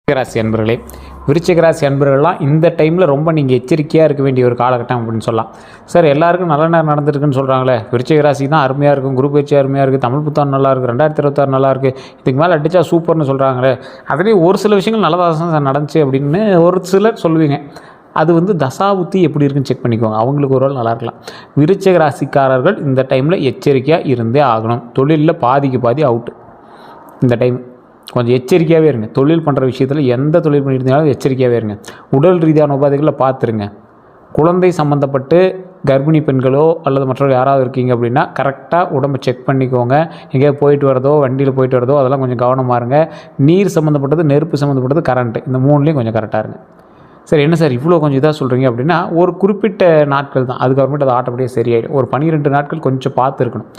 விருச்சிகராசி அன்பர்களே, விருச்சிகராசி அன்பர்கள்லாம் இந்த டைமில் ரொம்ப நீங்கள் எச்சரிக்கையாக இருக்க வேண்டிய ஒரு காலகட்டம் அப்படின்னு சொல்லலாம். சார் எல்லாருக்கும் நல்ல நேரம் நடந்துருக்குன்னு சொல்கிறாங்களே, விருச்சிகராசி தான் அருமையாக இருக்கும், குரு பயிற்சி அருமையாக இருக்குது, தமிழ் புத்தாண்டு நல்லா இருக்குது, 2026 நல்லா இருக்குது, இதுக்கு மேலே அடித்தா சூப்பர்னு சொல்கிறாங்களே, அதுலேயும் ஒரு சில விஷயங்கள் நல்லதாக நடந்துச்சு அப்படின்னு ஒரு சிலர் சொல்லுவீங்க. அது தசாபுத்தி எப்படி இருக்குன்னு செக் பண்ணிக்கோங்க, அவங்களுக்கு ஒரு நாள் நல்லா இருக்கலாம். விருச்சிக ராசிக்காரர்கள் இந்த டைமில் எச்சரிக்கையாக இருந்தே ஆகணும். தொழிலில் பாதிக்கு பாதி அவுட்டு. இந்த டைம் கொஞ்சம் எச்சரிக்கையாகவே இருங்க. தொழில் பண்ணுற விஷயத்தில் எந்த தொழில் பண்ணியிருந்தாலும் எச்சரிக்கையாகவே இருங்க. உடல் ரீதியான உபாதைகளை பார்த்துருங்க. குழந்தை சம்மந்தப்பட்டு கர்ப்பிணி பெண்களோ அல்லது மற்றவர்கள் யாராவது இருக்கீங்க அப்படின்னா கரெக்டாக உடம்பை செக் பண்ணிக்கோங்க. எங்கேயாவது போயிட்டு வரதோ, வண்டியில் போயிட்டு வரதோ அதெல்லாம் கொஞ்சம் கவனமாக இருங்க. நீர் சம்மந்தப்பட்டது, நெருப்பு சம்மந்தப்பட்டது, கரண்ட்டு, இந்த மூணுலேயும் கொஞ்சம் கரெக்டாக இருங்க. சரி, என்ன சார் இவ்வளோ கொஞ்சம் இதாக சொல்கிறீங்க அப்படின்னா, ஒரு குறிப்பிட்ட நாட்கள் தான், அதுக்கப்புறமேட்டு அது ஆட்டோமேட்டிக்காக சரியாயிடும். ஒரு 12 நாட்கள் கொஞ்சம் பார்த்து இருக்கணும்.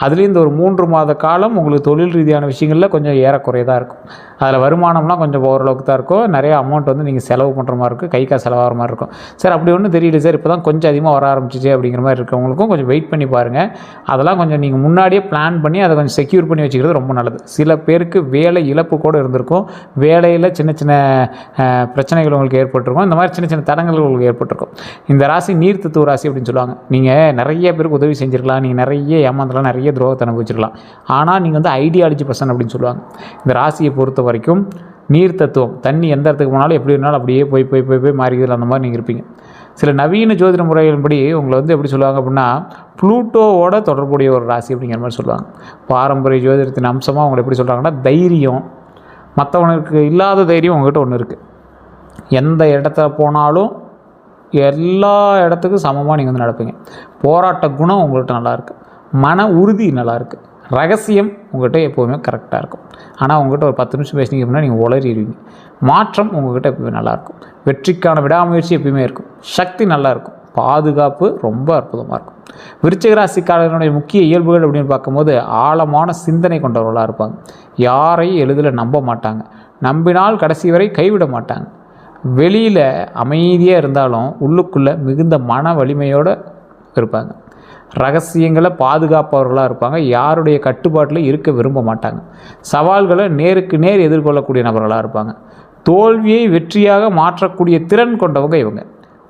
அதுலேயும் இந்த ஒரு 3 மாத காலம் உங்களுக்கு தொழில் ரீதியான விஷயங்களில் கொஞ்சம் ஏறக்குறையதாக இருக்கும். அதில் வருமானம்லாம் கொஞ்சம் ஓரளவுக்கு தான் இருக்கும். நிறைய அமௌண்ட் நீங்கள் செலவு பண்ணுற மாதிரி இருக்கும், கை காசு செலவாகிற மாதிரி இருக்கும். சார் அப்படி ஒன்றும் தெரியல சார், இப்போ தான் கொஞ்சம் அதிகமாக வர ஆரம்பிச்சிச்சு அப்படிங்கிற மாதிரி இருக்கவங்களுக்கும் கொஞ்சம் வெயிட் பண்ணி பாருங்கள். அதெல்லாம் கொஞ்சம் நீங்கள் முன்னாடியே பிளான் பண்ணி அதை கொஞ்சம் செக்யூர் பண்ணி வச்சுக்கிறது ரொம்ப நல்லது. சில பேருக்கு வேலை இழப்பு கூட இருந்திருக்கும், வேலையில் சின்ன சின்ன பிரச்சனைகள் உங்களுக்கு ஏற்பட்டிருக்கும், இந்த மாதிரி சின்ன சின்ன தடங்கள் உங்களுக்கு ஏற்பட்டிருக்கும். இந்த ராசி நீர் தத்துவ ராசி அப்படின்னு சொல்லுவாங்க. நீங்கள் நிறைய பேருக்கு உதவி செஞ்சுருக்கலாம், நீங்கள் நிறைய ஏமாந்தலாம், நிறைய துரோகத்தை அனுபவிச்சிருக்கலாம். ஆனால் நீங்கள் ஐடியாலஜி பர்சன் அப்படின்னு சொல்லுவாங்க. இந்த ராசியை பொறுத்த வரைக்கும் நீர் தத்துவம், தண்ணி எந்த இடத்துக்கு போனாலும் எப்படி இருந்தாலும் அப்படியே போய் போய் போய் போய் மாறிக்கிறதுல அந்த மாதிரி நீங்கள் இருப்பீங்க. சில நவீன ஜோதிட முறைகளின்படி உங்களை எப்படி சொல்லுவாங்க அப்படின்னா, ப்ளூட்டோவோட தொடர்புடைய ஒரு ராசி அப்படிங்கிற மாதிரி சொல்லுவாங்க. பாரம்பரிய ஜோதிடத்தின் அம்சமாக அவங்களை எப்படி சொல்கிறாங்கன்னா, தைரியம், மற்றவனுக்கு இல்லாத தைரியம் உங்கள்கிட்ட ஒன்று இருக்குது. எந்த இடத்துல போனாலும் எல்லா இடத்துக்கும் சமமாக நீங்கள் நடப்பீங்க. போராட்ட குணம் உங்கள்கிட்ட நல்லாயிருக்கு, மன உறுதி நல்லாயிருக்கு, ரகசியம் உங்கள்கிட்ட எப்போவுமே கரெக்டாக இருக்கும். ஆனால் உங்கள்கிட்ட ஒரு 10 நிமிஷம் பேசினீங்க அப்படின்னா நீங்கள் உளறிடுவீங்க. மாற்றம் உங்கள்கிட்ட எப்பவுமே நல்லாயிருக்கும். வெற்றிக்கான விடாமுயற்சி எப்பயுமே இருக்கும். சக்தி நல்லாயிருக்கும். பாதுகாப்பு ரொம்ப அற்புதமாக இருக்கும். விருச்சிக ராசிக்காரர்களுடைய முக்கிய இயல்புகள் அப்படின்னு பார்க்கும்போது ஆழமான சிந்தனை கொண்டவர்களாக இருப்பாங்க. யாரையும் எளிதில் நம்ப மாட்டாங்க. நம்பினால் கடைசி வரை கைவிட மாட்டாங்க. வெளியில் அமைதியாக இருந்தாலும் உள்ளுக்குள்ளே மிகுந்த மன வலிமையோடு இருப்பாங்க. ரகசியங்களை பாதுகாப்பவர்களாக இருப்பாங்க. யாருடைய கட்டுப்பாட்டில் இருக்க விரும்ப மாட்டாங்க. சவால்களை நேருக்கு நேர் எதிர்கொள்ளக்கூடிய நபர்களாக இருப்பாங்க. தோல்வியை வெற்றியாக மாற்றக்கூடிய திறன் கொண்டவங்க இவங்க.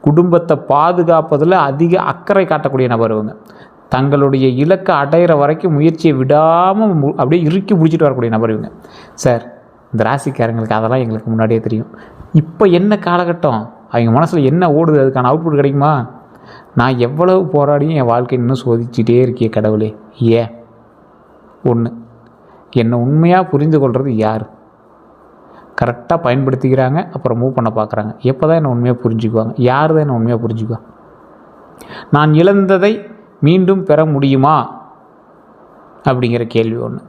குடும்பத்தை பாதுகாப்பதில் அதிக அக்கறை காட்டக்கூடிய நபர் இவங்க. தங்களுடைய இலக்கை அடையிற வரைக்கும் முயற்சியை விடாமல் அப்படியே இறுக்கி பிடிச்சிட்டு வரக்கூடிய நபர் இவங்க. சார் இந்த ராசிக்காரங்களுக்கு அதெல்லாம் எங்களுக்கு முன்னாடியே தெரியும். இப்போ என்ன காலகட்டம், அவங்க மனசில் என்ன ஓடுது, அதுக்கான அவுட்புட் கிடைக்குமா? நான் எவ்வளவு போராடியும் என் வாழ்க்கை இன்னும் சோதிச்சுட்டே இருக்கிய கடவுளே ஏன்? ஒன்று, என்னை உண்மையாக புரிந்து கொள்வது யார்? கரெக்டாக பயன்படுத்திக்கிறாங்க, அப்புறம் மூவ் பண்ண பார்க்குறாங்க. எப்போ தான் என்னை உண்மையாக புரிஞ்சுக்குவாங்க? யார் தான் என்னை உண்மையாக புரிஞ்சுக்குவா? நான் இழந்ததை மீண்டும் பெற முடியுமா அப்படிங்கிற கேள்வி ஒன்று.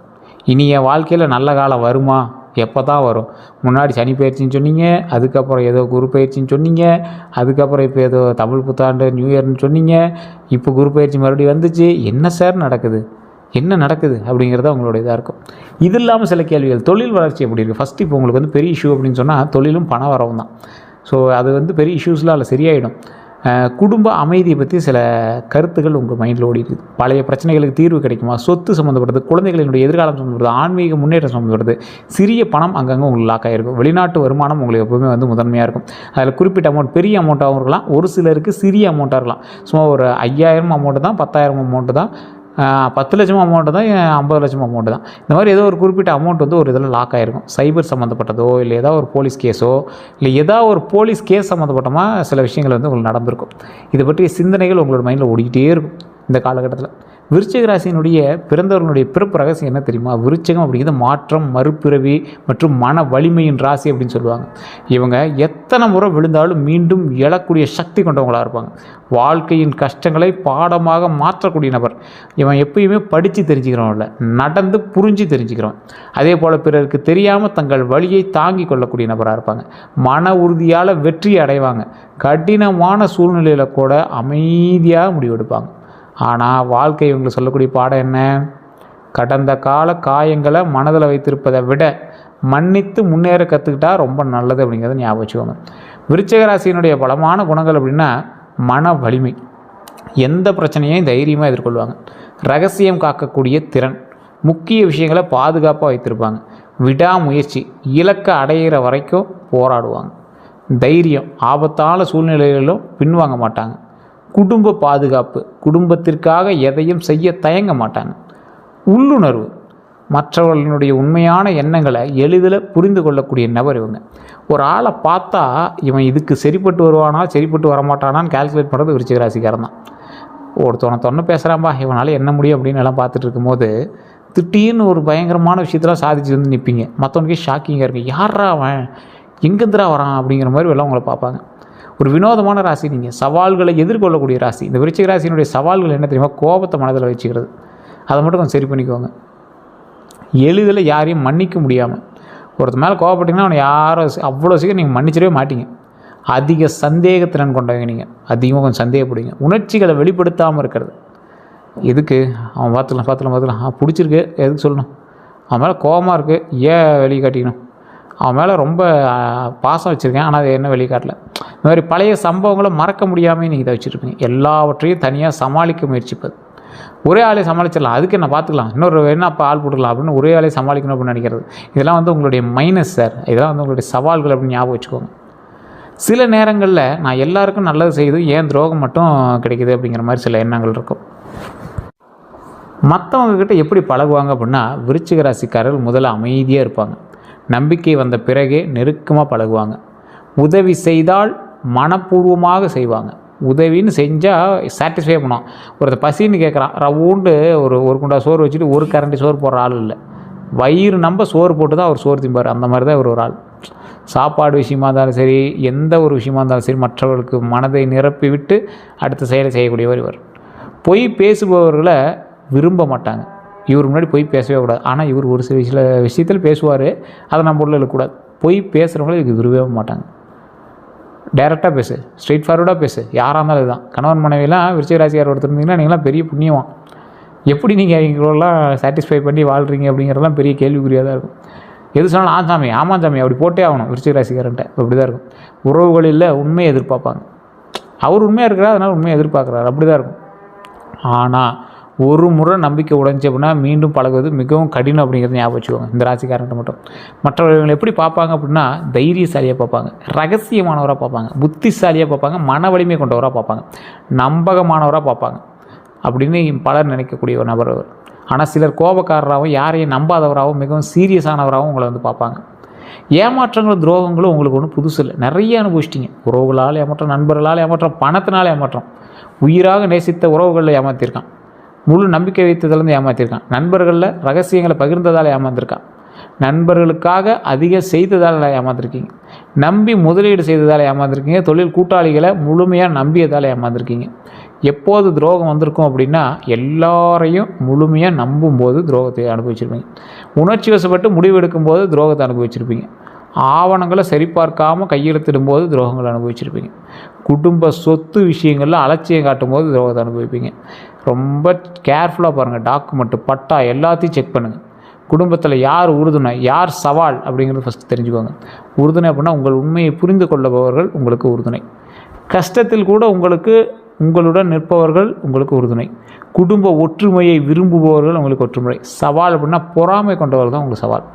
இனி என் வாழ்க்கையில் நல்ல காலம் வருமா? எப்போ தான் வரும்? முன்னாடி சனி பயிற்சின்னு சொன்னீங்க, அதுக்கப்புறம் ஏதோ குரு பயிற்சின்னு சொன்னீங்க, அதுக்கப்புறம் இப்போ ஏதோ தமிழ் புத்தாண்டு நியூ இயர்னு சொன்னீங்க, இப்போ குரு பயிற்சி மறுபடியும் வந்துச்சு. என்ன சார் நடக்குது, என்ன நடக்குது அப்படிங்கிறத உங்களோட இதாக இருக்கும். இது இல்லாமல் சில கேள்விகள், தொழில் வளர்ச்சி எப்படி இருக்குது? ஃபஸ்ட்டு இப்போ உங்களுக்கு பெரிய இஷ்யூ அப்படின்னு சொன்னால் தொழிலும் பண வரவும் தான். ஸோ அது பெரிய இஷ்யூஸ்லாம் அதில் சரியாயிடும். குடும்ப அமைதியை பற்றி சில கருத்துக்கள் உங்கள் மைண்டில் ஓடி இருக்குது. பழைய பிரச்சனைகளுக்கு தீர்வு கிடைக்குமா? சொத்து சம்மந்தப்பட்டது, குழந்தைகளினுடைய எதிர்காலம் சம்மந்தப்பட்டது, ஆன்மீக முன்னேற்றம் சம்மந்தப்பட்டது, சிறிய பணம் அங்கங்கே உங்களுக்கு லாக் ஆகிருக்கும். வெளிநாட்டு வருமானம் உங்களுக்கு எப்போவுமே முதன்மையாக இருக்கும். அதில் குறிப்பிட்ட அமௌண்ட் பெரிய அமௌண்ட்டாகவும் இருக்கலாம், ஒரு சிலருக்கு சிறிய அமௌண்ட்டாக இருக்கலாம். சும்மா ஒரு 5000 அமௌண்ட்டு தான், 10,000 அமௌண்ட்டு தான், 10 லட்சம் அமௌண்ட்டு தான், 50 லட்சம் அமௌண்ட்டு தான். இந்த மாதிரி ஏதோ ஒரு குறிப்பிட்ட அமௌண்ட் ஒரு இதில் லாக் ஆகிருக்கும். சைபர் சம்மந்தப்பட்டதோ இல்லை ஏதாவது ஒரு போலீஸ் கேஸோ இல்லை ஏதாவது ஒரு போலீஸ் கேஸ் சம்மந்தப்பட்டமாக சில விஷயங்கள் உங்களுக்கு நடந்திருக்கும். இதை பற்றிய சிந்தனைகள் உங்களோட மைண்டில் ஓடிக்கிட்டே இருக்கும் இந்த காலகட்டத்தில். விருச்சிக ராசியினுடைய பிறந்தவர்களுடைய பிறப்பு ரகசியம் என்ன தெரியுமா? விருச்சிகம் அப்படிங்கிறது மாற்றம், மறுபிறவி மற்றும் மன வலிமையின் ராசி அப்படின்னு சொல்லுவாங்க. இவங்க எத்தனை முறை விழுந்தாலும் மீண்டும் எழக்கூடிய சக்தி கொண்டவங்களாக இருப்பாங்க. வாழ்க்கையின் கஷ்டங்களை பாடமாக மாற்றக்கூடிய நபர். இவன் எப்பயுமே படித்து தெரிஞ்சுக்கிறவன் இல்லை, நடந்து புரிஞ்சு தெரிஞ்சுக்கிறவன். அதே போல் பிறருக்கு தெரியாமல் தங்கள் வழியை தாங்கி கொள்ளக்கூடிய நபராக இருப்பாங்க. மன உறுதியால் வெற்றி அடைவாங்க. கடினமான சூழ்நிலையில் கூட அமைதியாக முடிவெடுப்பாங்க. ஆனால் வாழ்க்கை இவங்களுக்கு சொல்லக்கூடிய பாடம் என்ன? கடந்த கால காயங்களை மனதில் வைத்திருப்பதை விட மன்னித்து முன்னேற கற்றுக்கிட்டா ரொம்ப நல்லது அப்படிங்கிறத ஞாபகம் வச்சுக்கோங்க. விருச்சிக ராசியினுடைய பலமான குணங்கள் அப்படின்னா மன வலிமை, எந்த பிரச்சனையையும் தைரியமாக எதிர்கொள்வாங்க. ரகசியம் காக்கக்கூடிய திறன், முக்கிய விஷயங்களை பாதுகாப்பாக வைத்திருப்பாங்க. விடாமுயற்சி, இலக்கை அடையிற வரைக்கும் போராடுவாங்க. தைரியம், ஆபத்தான சூழ்நிலைகளிலும் பின்வாங்க மாட்டாங்க. குடும்ப பாதுகாப்பு, குடும்பத்திற்காக எதையும் செய்ய தயங்க மாட்டாங்க. உள்ளுணர்வு, மற்றவர்களுடைய உண்மையான எண்ணங்களை எளிதில் புரிந்து கொள்ளக்கூடிய நபர் இவங்க. ஒரு ஆளை பார்த்தா இவன் இதுக்கு சரிப்பட்டு வருவானா சரிப்பட்டு வரமாட்டானான்னு கால்குலேட் பண்ணுறது விருச்சிக ராசிக்காரன் தான். ஒருத்தவனை பேசுகிறான்பா, இவனால் என்ன முடியும் அப்படின்னு எல்லாம் பார்த்துட்டு இருக்கும்போது திடீர்னு ஒரு பயங்கரமான விஷயத்தெல்லாம் சாதிச்சு வந்து நிற்பீங்க. மற்றவனுக்கே ஷாக்கிங்காக இருக்குது, யாரா அவன், எங்கேருந்துரா வரான் அப்படிங்கிற மாதிரி எல்லாம் உங்களை பார்ப்பாங்க. ஒரு வினோதமான ராசி நீங்கள், சவால்களை எதிர்கொள்ளக்கூடிய ராசி. இந்த விருச்சிக ராசியினுடைய சவால்கள் என்ன தெரியுமா? கோபத்தை மனதில் வச்சுக்கிறது. அதை மட்டும் கொஞ்சம் சரி பண்ணிக்குவாங்க. எளிதில் யாரையும் மன்னிக்க முடியாமல், ஒருத்தர் மேலே கோவப்பட்டிங்கன்னா அவனை யாரும் அவ்வளோ சீக்கிரம் நீங்கள் மன்னிச்சிடவே மாட்டீங்க. அதிக சந்தேகத்திறன் கொண்டவங்க நீங்கள், அதிகமாக கொஞ்சம் சந்தேகப்படுவீங்க. உணர்ச்சிகளை வெளிப்படுத்தாமல் இருக்கிறது. எதுக்கு அவன் பார்த்துக்கலாம் பிடிச்சிருக்கு, எதுக்கு சொல்லணும்? அவன் மேலே கோபமாக இருக்குது, ஏன் வெளியே காட்டிக்கணும்? அவன் மேலே ரொம்ப பாசம் வச்சுருக்கேன், ஆனால் அது என்ன வெளியே காட்டல. இந்த மாதிரி பழைய சம்பவங்களை மறக்க முடியாமல் நீங்கள் இதை வச்சுருப்பீங்க. எல்லாவற்றையும் தனியாக சமாளிக்க முயற்சிப்பது. ஒரே ஆளே சமாளிச்சிடலாம், அதுக்கு என்ன பார்த்துக்கலாம், இன்னொரு என்ன அப்போ ஆள் போட்டுக்கலாம் அப்படின்னு ஒரே ஆளே சமாளிக்கணும் அப்படின்னு நினைக்கிறது. இதெல்லாம் வந்து உங்களுடைய மைனஸ் சார். இதெல்லாம் வந்து உங்களுடைய சவால்கள் அப்படின்னு ஞாபகம் வச்சுக்கோங்க. சில நேரங்களில் நான் எல்லாருக்கும் நல்லது செய்து ஏன் துரோகம் மட்டும் கிடைக்குது அப்படிங்கிற மாதிரி சில எண்ணங்கள் இருக்கும். மற்றவங்கக்கிட்ட எப்படி பழகுவாங்க அப்படின்னா, விருச்சிக ராசிக்காரர்கள் முதல்ல அமைதியாக இருப்பாங்க. நம்பிக்கை வந்த பிறகே நெருக்கமாக பழகுவாங்க. உதவி செய்தால் மனப்பூர்வமாக செய்வாங்க. உதவின்னு செஞ்சால் சாட்டிஸ்ஃபை பண்ணுவோம். ஒருத்தர் பசின்னு கேட்குறான், ரவுண்டு ஒரு குண்டா சோறு வச்சுட்டு ஒரு கரண்டி சோறு போடுற ஆள் இல்லை. வயிறு நம்ப சோறு போட்டு தான் அவர் சோறு திம்பார். அந்த மாதிரி தான் ஒரு ஆள். சாப்பாடு விஷயமா இருந்தாலும் சரி, எந்த ஒரு விஷயமா இருந்தாலும் சரி, மற்றவர்களுக்கு மனதை நிரப்பி விட்டு அடுத்த செயலை செய்யக்கூடியவர் இவர். பொய் பேசுபவர்களை விரும்ப மாட்டாங்க. இவர் முன்னாடி பொய் பேசவே கூடாது. ஆனால் இவர் ஒரு சில விஷயத்தில் பேசுவார், அதை நம்ம உள்ள இருக்கக்கூடாது. பொய் பேசுகிறவங்கள இதுக்கு விரும்பவே மாட்டாங்க. டைரெக்டாக பேசு, ஸ்ட்ரெயிட் ஃபார்வர்டாக பேசு, யாராக இருந்தாலும் இதுதான். கணவன் மனைவிலாம் விருச்சிக ராசியார் ஒருத்தர் இருந்தீங்கன்னா நீங்களாம் பெரிய புண்ணியவான். எப்படி நீங்கள் அவங்களெல்லாம் சாட்டிஸ்ஃபை பண்ணி வாழ்கிறீங்க அப்படிங்கிறதெல்லாம் பெரிய கேள்விக்குறியாக தான் இருக்கும். எது சொன்னாலும் ஆமாம் சாமி அப்படி போட்டே ஆகணும். விருச்சிக ராசிக்காரன்ட்ட அப்படி தான் இருக்கும். உறவுகளில் உண்மையை எதிர்பார்ப்பாங்க. அவர் உண்மையாக இருக்கிறார், அதனால் உண்மையை எதிர்பார்க்குறாரு, அப்படி தான் இருக்கும். ஆனால் ஒரு முறை நம்பிக்கை உடைஞ்சி அப்படின்னா மீண்டும் பழகுவது மிகவும் கடினம் அப்படிங்கிறது ஞாபகம் வச்சுக்கோங்க இந்த ராசிக்காரன்ட்ட மட்டும். மற்றவர்கள் எப்படி பார்ப்பாங்க அப்படின்னா, தைரியசாலியாக பார்ப்பாங்க, ரகசியமானவராக பார்ப்பாங்க, புத்திசாலியாக பார்ப்பாங்க, மன வலிமை கொண்டவராக பார்ப்பாங்க, நம்பகமானவராக பார்ப்பாங்க அப்படின்னு பலர் நினைக்கக்கூடிய ஒரு நபர் அவர். ஆனால் சிலர் கோபக்காரராகவும் யாரையும் நம்பாதவராகவும் மிகவும் சீரியஸானவராகவும் உங்களை வந்து பார்ப்பாங்க. ஏமாற்றங்களும் துரோகங்களும் உங்களுக்கு ஒன்றும் புதுசு இல்லை, நிறைய அனுபவிச்சிட்டிங்க. உறவுகளால் ஏமாற்றம், நண்பர்களால் ஏமாற்றம், பணத்தினால் ஏமாற்றம், உயிராக நேசித்த உறவுகளில் ஏமாற்றிருக்கான், முழு நம்பிக்கை வைத்ததுலேருந்து ஏமாற்றிருக்கான், நண்பர்களில் ரகசியங்களை பகிர்ந்ததால் ஏமாந்திருக்கான், நண்பர்களுக்காக அதிகம் செய்ததால் ஏமாந்திருக்கீங்க, நம்பி முதலீடு செய்ததால் ஏமாந்திருக்கீங்க, தொழில் கூட்டாளிகளை முழுமையாக நம்பியதால் ஏமாந்திருக்கீங்க. எப்போது துரோகம் வந்திருக்கும் அப்படின்னா, எல்லாரையும் முழுமையாக நம்பும்போது துரோகத்தை அனுபவிச்சிருப்பீங்க. உணர்ச்சி வசப்பட்டு முடிவெடுக்கும்போது துரோகத்தை அனுபவிச்சிருப்பீங்க. ஆவணங்களை சரிபார்க்காமல் கையெழுத்திடும்போது துரோகங்களை அனுபவிச்சிருப்பீங்க. குடும்ப சொத்து விஷயங்களில் அலட்சியம் காட்டும்போது துரோகத்தை அனுபவிப்பீங்க. ரொம்ப கேர்ஃபுல்லாக பாருங்கள். டாக்குமெண்ட்டு, பட்டா எல்லாத்தையும் செக் பண்ணுங்கள். குடும்பத்தில் யார் உறுதுணை, யார் சவால் அப்படிங்கிறது ஃபஸ்ட்டு தெரிஞ்சுக்கோங்க. உறுதுணை அப்படின்னா உங்கள் உண்மையை புரிந்து கொள்ளுபவர்கள் உங்களுக்கு உறுதுணை. கஷ்டத்தில் கூட உங்களுடன் நிற்பவர்கள் உங்களுக்கு உறுதுணை. குடும்ப ஒற்றுமையை விரும்புபவர்கள் உங்களுக்கு ஒற்றுமை. சவால் அப்படின்னா பொறாமை கொண்டவர்கள் தான் உங்களுக்கு சவால்.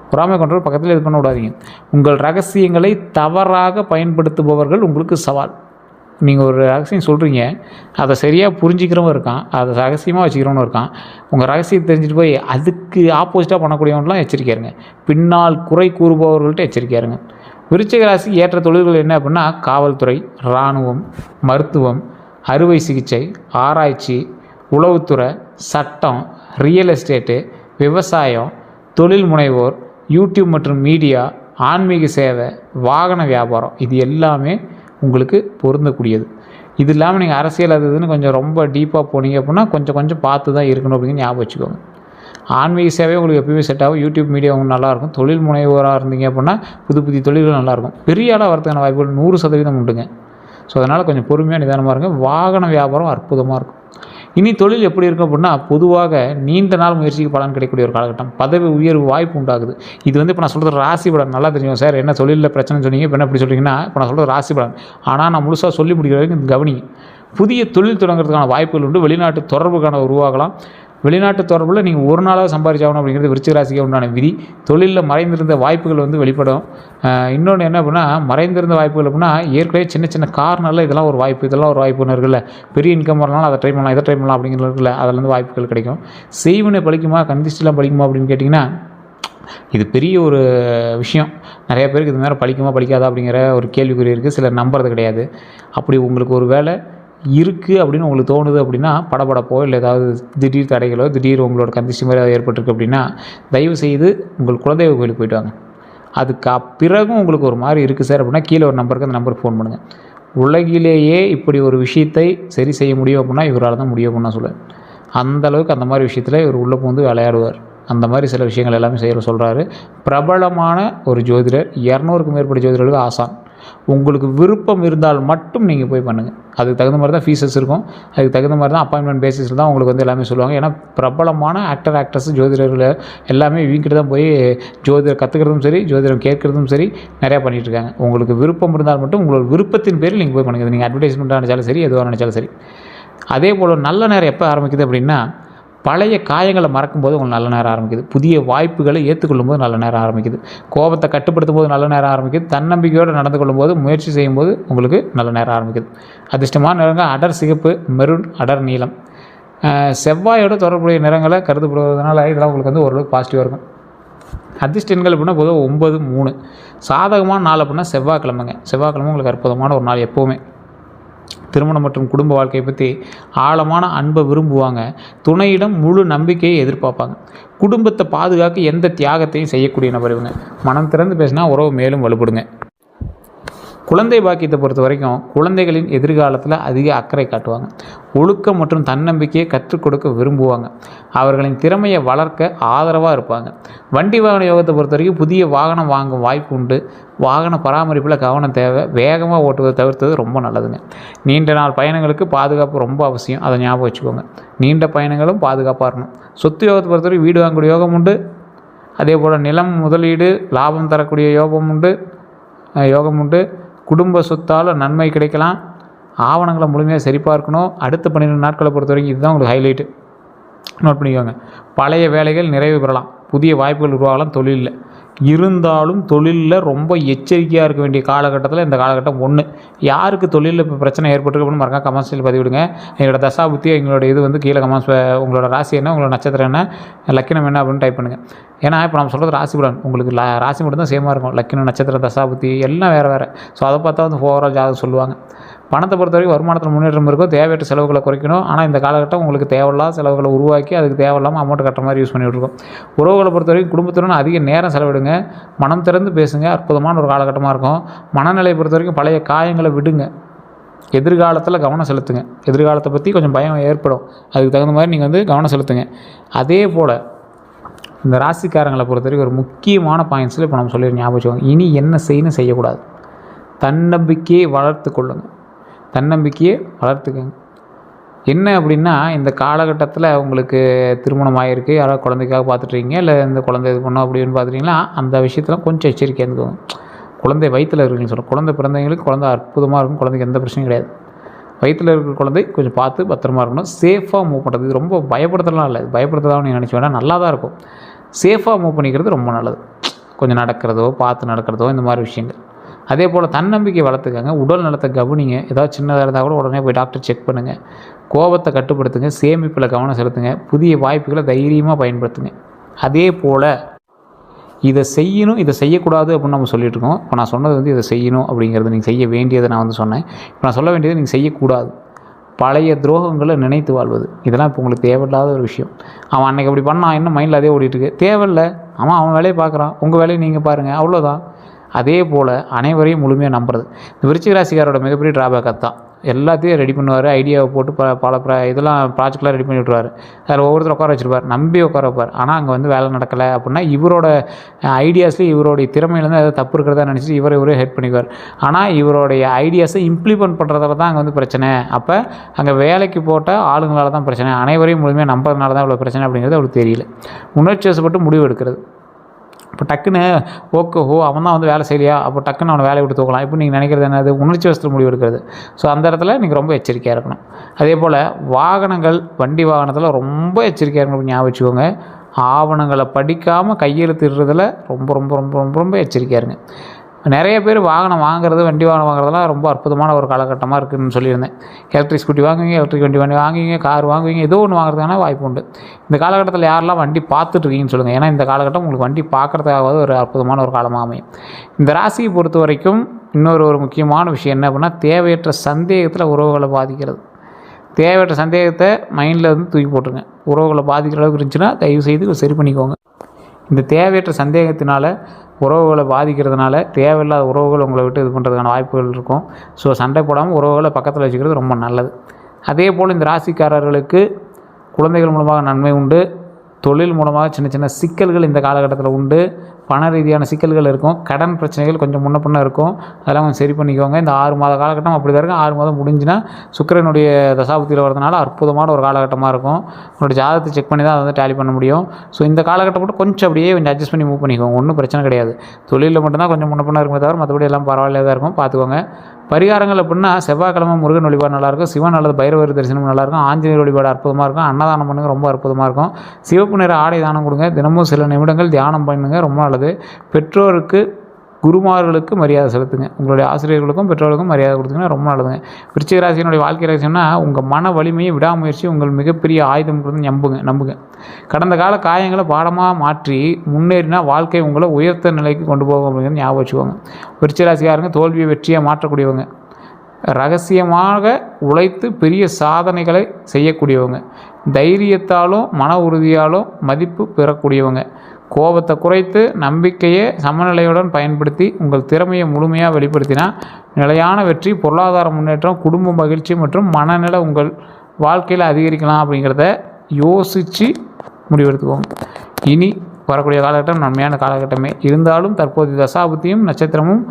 பொறாமை கொண்டவர்கள் பக்கத்தில் இது பண்ண விடாதீங்க. உங்கள் ரகசியங்களை தவறாக பயன்படுத்துபவர்கள் உங்களுக்கு சவால். நீங்கள் ஒரு ரகசியம் சொல்கிறீங்க, அதை சரியாக புரிஞ்சிக்கிறவங்க இருக்கான், அதை ரகசியமாக வச்சுக்கிறவனும் இருக்கான். உங்கள் ரகசியம் தெரிஞ்சுட்டு போய் அதுக்கு ஆப்போசிட்டாக பண்ணக்கூடியவங்களாம் எச்சரிக்கையாக இருங்க. பின்னால் குறை கூறுபவர்கள்ட்ட எச்சரிக்கையாக இருங்க. விருச்சிக ராசிக்கு ஏற்ற தொழில்கள் என்ன அப்படின்னா, காவல்துறை, இராணுவம், மருத்துவம், அறுவை சிகிச்சை, ஆராய்ச்சி, உளவுத்துறை, சட்டம், ரியல் எஸ்டேட்டு, விவசாயம், தொழில் முனைவோர், யூடியூப் மற்றும் மீடியா, ஆன்மீக சேவை, வாகன வியாபாரம், இது எல்லாமே உங்களுக்கு பொருந்தக்கூடியது. இது இல்லாமல் நீங்கள் அரசியல் அது இதுன்னு கொஞ்சம் ரொம்ப டீப்பாக போனீங்க அப்படின்னா கொஞ்சம் பார்த்து தான் இருக்கணும் அப்படின்னு ஞாபகம் வச்சுக்கோங்க. ஆன்மீக சேவை உங்களுக்கு எப்பயுமே செட் ஆகும். யூடியூப் மீடியா உங்களுக்கு நல்லாயிருக்கும். தொழில் முனைவோராக இருந்தீங்க அப்படின்னா புது தொழில்கள் நல்லாயிருக்கும். பெரிய ஆளாக வரதுக்கான வாய்ப்புகள் 100% உண்டுங்க. ஸோ அதனால் கொஞ்சம் பொறுமையாக நிதானமாக இருங்க. வாகன வியாபாரம் அற்புதமாக இருக்கும். இனி தொழில் எப்படி இருக்கும் அப்படின்னா, பொதுவாக நீண்ட நாள் முயற்சிக்கு பலன் கிடைக்கக்கூடிய ஒரு காலகட்டம். பதவி உயர்வு வாய்ப்பு உண்டாகுது. இது வந்து இப்போ நான் சொல்கிறது ராசி பலன். நல்லா தெரியும் சார், என்ன தொழிலில் பிரச்சனை சொன்னீங்க, இப்போ என்ன இப்படி சொல்கிறீங்கன்னா, இப்போ நான் சொல்கிறது ராசி பலன். ஆனால் நான் முழுசாக சொல்லி முடிக்கிற வரைக்கும் கவனிங்க. புதிய தொழில் தொடங்குறதுக்கான வாய்ப்புகள் உண்டு. வெளிநாட்டு தொடர்புக்கான உருவாகலாம். வெளிநாட்டு தொடர்பில் நீங்கள் ஒரு நாளாக சம்பாதிச்சாகணும் அப்படிங்கிறது விருச்சிக ராசிக்கு உண்டான விதி. தொழிலில் மறைந்திருந்த வாய்ப்புகள் வந்து வெளிப்படும். இன்னொன்று என்ன அப்படின்னா, மறைந்திருந்த வாய்ப்புகள் அப்படின்னா ஏற்கனவே சின்ன சின்ன காரணம்ல இதெல்லாம் ஒரு வாய்ப்பு, இதெல்லாம் ஒரு வாய்ப்புன்னு இருக்குல்ல, பெரிய இன்கம் வரலாம், அதை ட்ரை பண்ணலாம், இதை ட்ரை பண்ணலாம் அப்படிங்கிறது இருக்குல்ல, அதிலேருந்து வாய்ப்புகள் கிடைக்கும். செய்வினை பழிக்குமா, கந்திஷ்டிலாம் பழிக்குமா அப்படின்னு கேட்டிங்கன்னா, இது பெரிய ஒரு விஷயம். நிறைய பேருக்கு இது நேரம் பழிக்குமா பழிக்காதா அப்படிங்கிற ஒரு கேள்விக்குறி இருக்குது. சிலர் நம்புறது கிடையாது. அப்படி உங்களுக்கு ஒரு வேலை இருக்குது அப்படின்னு உங்களுக்கு தோணுது அப்படின்னா, படபடப்போ இல்லை ஏதாவது திடீர் தடைகளோ, திடீர் உங்களோட கந்திஷ்டி மாதிரி ஏதாவது ஏற்பட்டிருக்கு அப்படின்னா, தயவு செய்து உங்கள் குலதெய்வ கோயிலுக்கு போயிட்டு வாங்க. அதுக்கு பிறகும் உங்களுக்கு ஒரு மாதிரி இருக்குது சார் அப்படின்னா, கீழே ஒரு நம்பருக்கு அந்த நம்பருக்கு ஃபோன் பண்ணுங்கள். உலகிலேயே இப்படி ஒரு விஷயத்தை சரி செய்ய முடியும் அப்படின்னா இவரால் தான் முடியும் அப்படின்னு நான் சொல்லுவேன். அந்தளவுக்கு அந்த மாதிரி விஷயத்தில் இவர் உள்ளே பூந்து விளையாடுவார். அந்த மாதிரி சில விஷயங்கள் எல்லாமே செய்ய சொல்கிறாரு. பிரபலமான ஒரு ஜோதிடர், 200க்கும் மேற்பட்ட ஜோதிடர்களுக்கு ஆசான். உங்களுக்கு விருப்பம் இருந்தால் மட்டும் நீங்கள் போய் பண்ணுங்கள். அதுக்கு தகுந்த மாதிரி தான் ஃபீஸஸ் இருக்கும். அதுக்கு தகுந்த மாதிரி தான் அப்பாயின்மெண்ட் பேசிஸில் தான் உங்களுக்கு வந்து எல்லாமே சொல்லுவாங்க. ஏன்னா பிரபலமான ஆக்டர்ஸ் ஜோதிடர்கள் எல்லாமே இவங்கிட்ட தான் போய் ஜோதிடர் கற்றுக்கிறதும் சரி, ஜோதிடம் கேட்குறதும் சரி நிறையா பண்ணிகிட்ருக்காங்க. உங்களுக்கு விருப்பம் இருந்தால் மட்டும் உங்களோட விருப்பத்தின் பேரில் நீங்கள் போய் பண்ணுங்கள். நீங்கள் அட்வர்டைஸ்மெண்ட்டாக நினச்சாலும் சரி, எதுவாக நினச்சாலும் சரி. அதே போல் நல்ல நேரம் எப்போ ஆரம்பிக்குது அப்படின்னா, பழைய காயங்களை மறக்கும்போது உங்களுக்கு நல்ல நேரம் ஆரம்பிக்குது. புதிய வாய்ப்புகளை ஏற்றுக்கொள்ளும் போது நல்ல நேரம் ஆரம்பிக்குது. கோபத்தை கட்டுப்படுத்தும் போது நல்ல நேரம் ஆரம்பிக்குது. தன்னம்பிக்கையோடு நடந்து கொள்ளும்போது, முயற்சி செய்யும்போது உங்களுக்கு நல்ல நேரம் ஆரம்பிக்குது. அதிர்ஷ்டமான நிறங்கள் அடர் சிகப்பு, மெரூன், அடர் நீலம். செவ்வாயோட தொடர்புடைய நிறங்களை கருதப்படுவதனால இதெல்லாம் உங்களுக்கு வந்து ஓரளவுக்கு பாசிட்டிவாக இருக்கும். அதிர்ஷ்ட எண்கள் அப்படின்னா பொதுவாக 9, 3. சாதகமான நாள் அப்படின்னா செவ்வாய்க்கிழமைங்க. செவ்வாய்க்கிழமை உங்களுக்கு அற்புதமான ஒரு நாள் எப்போவுமே. திருமணம் மற்றும் குடும்ப வாழ்க்கையை பற்றி ஆழமான அன்பை விரும்புவாங்க. துணையிடம் முழு நம்பிக்கையை எதிர்பார்ப்பாங்க. குடும்பத்தை பாதுகாக்க எந்த தியாகத்தையும் செய்யக்கூடிய நபர் இவங்க. மனம் திறந்து பேசினா உறவு மேலும் வலுப்படுங்க. குழந்தை பாக்கியத்தை பொறுத்த வரைக்கும் குழந்தைகளின் எதிர்காலத்தில் அதிக அக்கறை காட்டுவாங்க. ஒழுக்கம் மற்றும் தன்னம்பிக்கையை கற்றுக் கொடுக்க விரும்புவாங்க. அவர்களின் திறமையை வளர்க்க ஆதரவாக இருப்பாங்க. வண்டி வாகன யோகத்தை பொறுத்த வரைக்கும் புதிய வாகனம் வாங்கும் வாய்ப்பு உண்டு. வாகன பராமரிப்பில் கவனம் தேவை. வேகமாக ஓட்டுவதை தவிர்த்தது ரொம்ப நல்லதுங்க. நீண்ட நாள் பயணங்களுக்கு பாதுகாப்பு ரொம்ப அவசியம். அதை ஞாபகம் வச்சுக்கோங்க. நீண்ட பயணங்களும் பாதுகாப்பாக இருக்கணும். சொத்து யோகத்தை பொறுத்த வரைக்கும் வீடு வாங்கக்கூடிய யோகம் உண்டு. அதே போல் நிலம் முதலீடு லாபம் தரக்கூடிய யோகம் உண்டு. குடும்ப சொத்தால் நன்மை கிடைக்கலாம். ஆவணங்களை முழுமையாக சரிபார்க்கணும். அடுத்த 12 நாட்களை பொறுத்த வரைக்கும் இதுதான் உங்களுக்கு ஹைலைட்டு. நோட் பண்ணிக்கோங்க. பழைய வேலைகள் நிறைவு பெறலாம். புதிய வாய்ப்புகள் உருவாகலாம் தொழிலில். இருந்தாலும் தொழிலில் ரொம்ப எச்சரிக்கையாக இருக்க வேண்டிய காலகட்டத்தில் இந்த காலகட்டம் ஒன்று. யாருக்கு தொழிலில் இப்போ பிரச்சனை ஏற்பட்டுருக்கு அப்படின்னு மறக்காம கமெண்ட்ஸில் பதிவிடுங்க. எங்களோட தசாபுத்தி, எங்களோட இது வந்து கீழே கமெண்ட்ஸ், உங்களோட ராசி என்ன, உங்களோட நட்சத்திரம் என்ன, லக்கினம் என்ன அப்படின்னு டைப் பண்ணுங்கள். ஏன்னா இப்போ நம்ம சொல்கிறது ராசி பலன். உங்களுக்கு ராசி மட்டும் தான் சேமாக இருக்கும். லக்கினம், நட்சத்திரம், தசாபுத்தி எல்லாம் வேறு. ஸோ அதை பார்த்தா வந்து ஓவரால் ஜாதகம் சொல்லுவாங்க. பணத்தை பொறுத்த வரைக்கும் வருமானத்தில் முன்னேற்றம் இருக்கும். தேவையற்ற செலவுகளை குறைக்கணும். ஆனால் இந்த காலகட்டம் உங்களுக்கு தேவையில்லாத செலவுகளை உருவாக்கி அதுக்கு தேவையில்லாமல் அமௌண்ட் கட்டுற மாதிரி யூஸ் பண்ணிகிட்டு இருக்கோம். உறவுகளை பொறுத்த வரைக்கும் குடும்பத்துடன் அதிக நேரம் செலவிடுங்க. மனம் திறந்து பேசுங்க. அற்புதமான ஒரு காலகட்டமாக இருக்கும். மனநிலையை பொறுத்த வரைக்கும் பழைய காயங்களை விடுங்க. எதிர்காலத்தில் கவனம் செலுத்துங்க. எதிர்காலத்தை பற்றி கொஞ்சம் பயம் ஏற்படும். அதுக்கு தகுந்த மாதிரி நீங்கள் வந்து கவனம் செலுத்துங்க. அதே போல் இந்த ராசிக்காரங்களை பொறுத்த வரைக்கும் ஒரு முக்கியமான பாயிண்ட்ஸில் இப்போ நம்ம சொல்லி ஞாபகம் வச்சுக்கோங்க. இனி என்ன செய்யக்கூடாது. தன்னம்பிக்கையை வளர்த்து கொள்ளுங்கள். தன்னம்பிக்கையை வளர்த்துக்கங்க. என்ன அப்படின்னா, இந்த காலகட்டத்தில் உங்களுக்கு திருமணம் ஆகிருக்கு, யாராவது குழந்தைக்காக பார்த்துட்ருக்கீங்க, இல்லை இந்த குழந்தை இது பண்ணோம் அப்படின்னு பார்த்துட்டிங்கன்னா அந்த விஷயத்தில் கொஞ்சம் எச்சரிக்கையாக இருந்துக்கோங்க. குழந்தை வயிற்றில் இருக்குன்னு சொல்கிறோம். குழந்தை பிறந்தவங்களுக்கு குழந்தை அற்புதமாக இருக்கும். குழந்தைக்கு எந்த பிரச்சனையும் கிடையாது. வயிற்றில் இருக்கிற குழந்தை கொஞ்சம் பார்த்து பத்திரமா இருக்கணும். சேஃபாக மூவ் பண்ணுறது. இது ரொம்ப பயப்படுத்தலாம் இல்லை. பயப்படுத்தலாம் நீங்கள் நினச்சி வேணால் நல்லா தான் இருக்கும். சேஃபாக மூவ் பண்ணிக்கிறது ரொம்ப நல்லது. கொஞ்சம் நடக்கிறதோ, பார்த்து நடக்கிறதோ, இந்த மாதிரி விஷயங்கள். அதே போல் தன்னம்பிக்கை வளர்த்துக்கங்க. உடல் நலத்தை கவனிங்க. ஏதாவது சின்னதாக இருந்தால் கூட உடனே போய் டாக்டர் செக் பண்ணுங்கள். கோபத்தை கட்டுப்படுத்துங்க. சேமிப்பில் கவனம் செலுத்துங்க. புதிய வாய்ப்புகளை தைரியமாக பயன்படுத்துங்க. அதே போல் இதை செய்யணும், இதை செய்யக்கூடாது அப்படின்னு நம்ம சொல்லிட்டு இருக்கோம். இப்போ நான் சொன்னது வந்து இதை செய்யணும் அப்படிங்கிறது, நீங்கள் செய்ய வேண்டியதை நான் வந்து சொன்னேன். இப்போ நான் சொல்ல வேண்டியது நீங்கள் செய்யக்கூடாது. பழைய துரோகங்களை நினைத்து வாழ்வது, இதெல்லாம் இப்போ உங்களுக்கு தேவையில்லாத ஒரு விஷயம். அவன் அன்றைக்கி அப்படி பண்ணான், இன்னும் மைண்டில் அதே ஓடிட்டுருக்கு. தேவையில்லை. அவன் வேலையை பார்க்குறான். உங்கள் வேலையை நீங்கள் பாருங்கள், அவ்வளோதான். அதே போல் அனைவரையும் முழுமையாக நம்புறது. இந்த விருச்சிக ராசிக்காரோட மிகப்பெரிய ட்ராபேக் தான். எல்லாத்தையும் ரெடி பண்ணுவார். ஐடியாவை போட்டு பல இதெல்லாம் ப்ராஜெக்ட்லாம் ரெடி பண்ணி விட்ருவார். அதில் ஒவ்வொருத்தர் உட்கார வச்சுருப்பார். நம்பி உட்கார வைப்பார். ஆனால் அங்கே வந்து வேலை நடக்கலை அப்படின்னா இவரோட ஐடியாஸ்லேயும் இவருடைய திறமையிலேருந்து ஏதாவது தப்பு இருக்கிறதா நினச்சிட்டு இவரே ஹெல்ப் பண்ணிக்குவார். ஆனால் இவருடைய ஐடியாஸை இம்ப்ளிமெண்ட் பண்ணுறதால தான் அங்கே வந்து பிரச்சனை. அப்போ அங்கே வேலைக்கு போட்ட ஆளுங்களால தான் பிரச்சனை. அனைவரையும் முழுமையாக நம்புறதுனால தான் இவ்வளோ பிரச்சனை அப்படிங்கிறது அவளுக்கு தெரியல. உணர்ச்சி வசப்பட்டு முடிவு எடுக்கிறது. இப்போ டக்குன்னு அவன் தான் வந்து வேலை செய்யலையா, அப்போ டக்குன்னு அவனை வேலையை விட்டு தூக்கலாம். இப்போ நீங்கள் நினைக்கிறது என்னது, உணர்ச்சி வசத்தில் முடிவு எடுக்கிறது. ஸோ அந்த இடத்துல நீங்கள் ரொம்ப எச்சரிக்கையாக இருக்கணும். அதே போல் வாகனங்கள், வண்டி வாகனத்தில் ரொம்ப எச்சரிக்கையாக இருக்கணும். ஞாபகம் வச்சுக்கோங்க, ஆவணங்களை படிக்காமல் கையெழுத்திடுறதுல ரொம்ப ரொம்ப ரொம்ப ரொம்ப ரொம்ப எச்சரிக்கையாக இருங்க. நிறைய பேர் வாகனம் வாங்குறது, வண்டி வாகனம் வாங்குறதுலாம் ரொம்ப அற்புதமான ஒரு காலகட்டமாக இருக்குதுன்னு சொல்லியிருந்தேன். எலக்ட்ரிக் ஸ்கூட்டி வாங்குவீங்க, எலக்ட்ரிக் வண்டி வாங்குவீங்க, கார் வாங்குவீங்க, ஏதோ ஒன்று வாங்குறதுக்கான வாய்ப்பு உண்டு. இந்த காலகட்டத்தில் யாரெல்லாம் வண்டி பார்த்துட்ருக்கீங்கன்னு சொல்லுங்கள். ஏன்னா இந்த காலகட்டம் உங்களுக்கு வண்டி பார்க்குறதுக்காவது ஒரு அற்புதமான ஒரு காலமாக அமையும். இந்த ராசியை பொறுத்த வரைக்கும் இன்னொரு முக்கியமான விஷயம் என்ன அப்படின்னா, தேவையற்ற சந்தேகத்தில் உறவுகளை பாதிக்கிறது. தேவையற்ற சந்தேகத்தை மைண்டில் வந்து தூக்கி போட்டுருங்க. உறவுகளை பாதிக்கிற அளவுக்கு இருந்துச்சுன்னா தயவுசெய்து சரி பண்ணிக்கோங்க. இந்த தேவையற்ற சந்தேகத்தினால் உறவுகளை பாதிக்கிறதுனால தேவையில்லாத உறவுகள் உங்களை விட்டு இது பண்ணுறதுக்கான வாய்ப்புகள் இருக்கும். ஸோ சண்டை போடாமல் உறவுகளை பக்கத்தில் வச்சுக்கிறது ரொம்ப நல்லது. அதே போல் இந்த ராசிக்காரர்களுக்கு குழந்தைகள் மூலமாக நன்மை உண்டு. தொழில் மூலமாக சின்ன சின்ன சிக்கல்கள் இந்த காலகட்டத்தில் உண்டு. பண ரீதியான சிக்கல்கள் இருக்கும். கடன் பிரச்சனைகள் கொஞ்சம் முன்ன பின்ன இருக்கும். அதெல்லாம் கொஞ்சம் சரி பண்ணிக்கோங்க. இந்த 6 மாத காலகட்டம் அப்படி தான் இருக்கும். 6 மாதம் முடிஞ்சுன்னா சுக்கிரனுடைய தசாபுத்தியில் வரதுனால அற்புதமான ஒரு காலகட்டமாக இருக்கும். உங்களுடைய ஜாதகத்தை செக் பண்ணி தான் அதை வந்து டேலி பண்ண முடியும். ஸோ இந்த காலகட்டம் மட்டும் கொஞ்சம் அப்படியே கொஞ்சம் அட்ஜஸ்ட் பண்ணி மூவ் பண்ணிக்கோங்க. ஒன்றும் பிரச்சனை கிடையாது. தொழிலில் மட்டும்தான் கொஞ்சம் முன்ன பின்ன இருக்குமே தவிர மற்றபடி எல்லாம் பரவாயில்ல தான் இருக்கும். பார்த்துக்கோங்க. பரிகாரங்கள் அப்படின்னா செவ்வாய்க்கிழமை முருகன் வழிபாடு நல்லாயிருக்கும். சிவன் அல்லது பைரவர் தரிசனம் நல்லாயிருக்கும். ஆஞ்சநேயர் வழிபாடு அற்புதமாக இருக்கும். அன்னதானம் பண்ணுங்கள், ரொம்ப அற்புதமாக இருக்கும். சிவப்பு நிற ஆடை தானம் கொடுங்க. தினமும் சில நிமிடங்கள் தியானம் பண்ணுங்க, ரொம்ப நல்லது. பெற்றோருக்கு, குருமார்களுக்கு மரியாதை செலுத்துங்க. உங்களுடைய ஆசிரியர்களுக்கும் பெற்றோர்களுக்கும் மரியாதை கொடுத்துங்கன்னா ரொம்ப நல்லதுங்க. விருச்சிக ராசியினுடைய வாழ்க்கை ரகசியம்னா, உங்கள் மன வலிமையை, விடாமுயற்சி உங்கள் மிகப்பெரிய ஆயுதம் நம்புங்க. கடந்த கால காயங்களை பாடமாக மாற்றி முன்னேறினா வாழ்க்கை உங்களை உயர்த்த நிலைக்கு கொண்டு போகும் அப்படிங்கிறது ஞாபகம் வச்சுக்கோங்க. விருச்சிக ராசிக்காரங்க தோல்வியை வெற்றியாக மாற்றக்கூடியவங்க. ரகசியமாக உழைத்து பெரிய சாதனைகளை செய்யக்கூடியவங்க. தைரியத்தாலும் மன உறுதியாலும் மதிப்பு பெறக்கூடியவங்க. கோபத்தை குறைத்து நம்பிக்கையை சமநிலையுடன் பயன்படுத்தி உங்கள் திறமையை முழுமையாக வெளிப்படுத்தினா நிலையான வெற்றி, பொருளாதார முன்னேற்றம், குடும்ப மகிழ்ச்சி மற்றும் மனநிலை உங்கள் வாழ்க்கையில் அதிகரிக்கலாம் அப்படிங்கிறத யோசித்து முடிவெடுத்துக்கோங்க. இனி வரக்கூடிய காலகட்டம் நன்மையான காலகட்டமே இருந்தாலும் தற்போது தசாபுத்தியும் நட்சத்திரமும்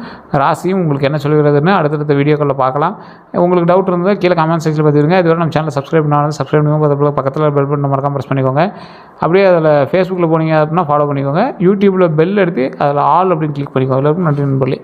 ராசியும் உங்களுக்கு என்ன சொல்கிறதுன்னு அடுத்தடுத்த வீடியோக்களில் பார்க்கலாம். உங்களுக்கு டவுட் இருந்தால் கீழே கமெண்ட் செக்ஷனில் பார்த்துருங்க. இதுவரை நம்ம சேனலை சப்ஸ்கிரைப் பண்ணாலும் சப்ஸ்கிரைப் பண்ணுவோம். பக்கத்தில் பெல் பட்டன் மறக்காம ப்ரெஸ் பண்ணிக்கோங்க. அப்படியே அதில் ஃபேஸ்புக்கில் போனீங்க அப்படின்னா ஃபாலோ பண்ணிக்கோங்க. யூடியூப்பில் பெல் எடுத்து அதில் ஆல் அப்படின்னு கிளிக் பண்ணிக்கோங்க. எல்லாருக்கும் நன்றி நண்பர்களே.